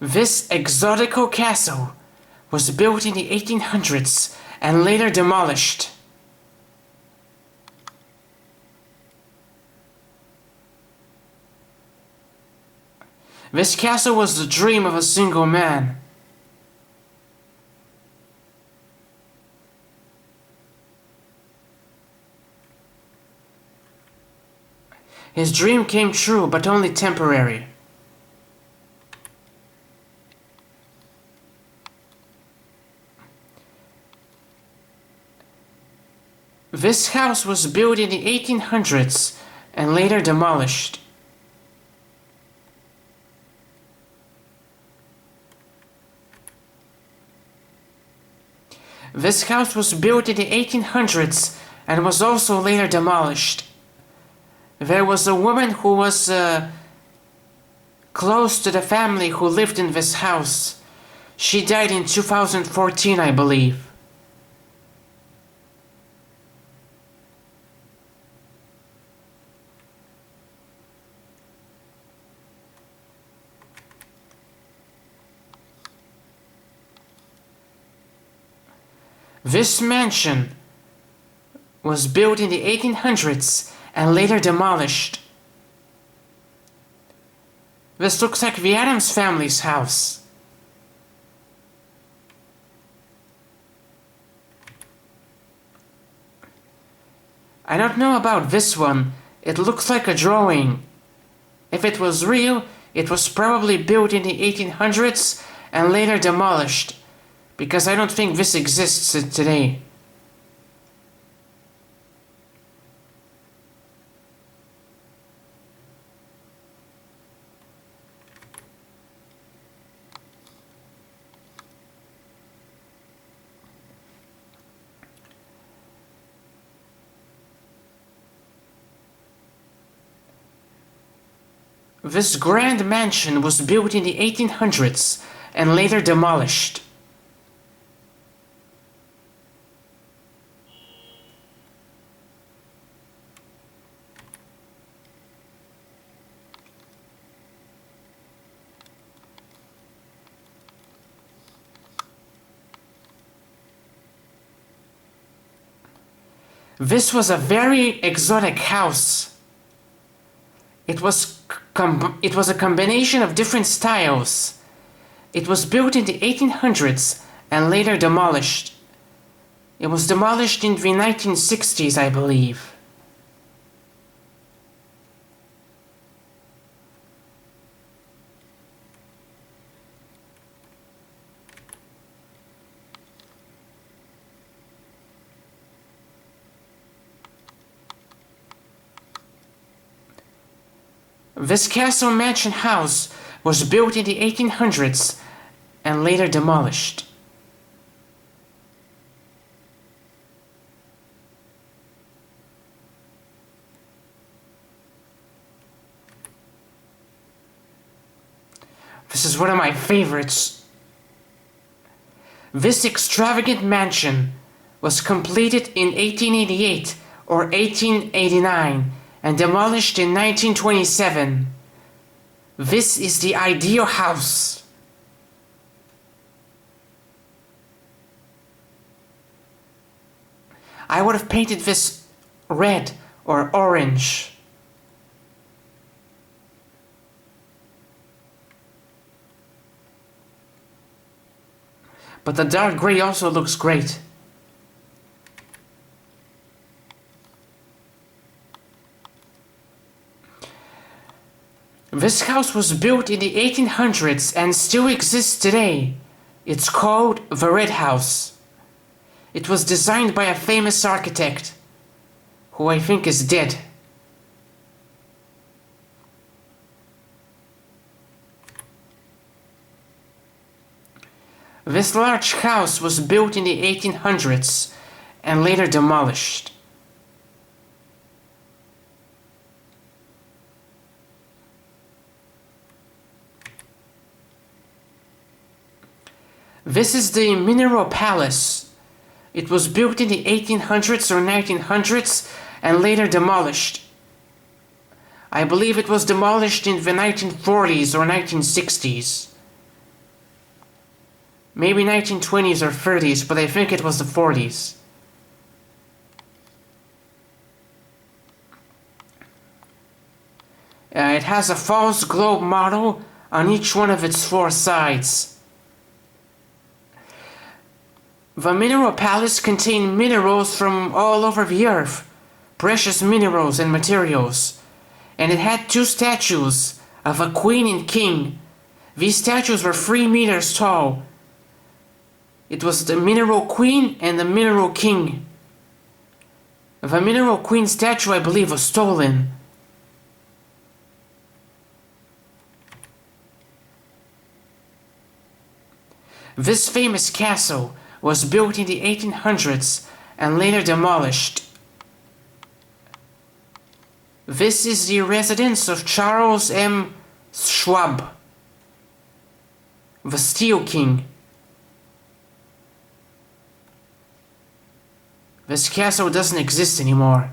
This exotical castle was built in the 1800s and later demolished. This castle was the dream of a single man. His dream came true, but only temporary. This house was built in the 1800s and later demolished. This house was built in the 1800s and was also later demolished. There was a woman who was close to the family who lived in this house. She died in 2014, I believe. This mansion was built in the 1800s and later demolished. This looks like the Addams family's house. I don't know about this one. It looks like a drawing. If it was real, it was probably built in the 1800s and later demolished, because I don't think this exists today. This grand mansion was built in the 1800s and later demolished. This was a very exotic house. It was a combination of different styles. It was built in the 1800s and later demolished. It was demolished in the 1960s, I believe. This castle mansion house was built in the 1800s and later demolished. This is one of my favorites. This extravagant mansion was completed in 1888 or 1889 and demolished in 1927. This is the ideal house. I would have painted this red or orange. But the dark gray also looks great. This house was built in the 1800s and still exists today. It's called the Red House. It was designed by a famous architect, who I think is dead. This large house was built in the 1800s and later demolished. This is the Mineral Palace. It was built in the 1800s or 1900s and later demolished. I believe it was demolished in the 1940s or 1960s. Maybe 1920s or 30s, but I think it was the 40s. It has a false globe model on each one of its 4 sides. The mineral palace contained minerals from all over the earth, precious minerals and materials, and it had 2 statues of a queen and king. These statues were 3 meters tall. It was the mineral queen and the mineral king. The mineral queen statue, I believe, was stolen. This famous castle was built in the 1800s and later demolished. This is the residence of Charles M. Schwab, the Steel King. This castle doesn't exist anymore.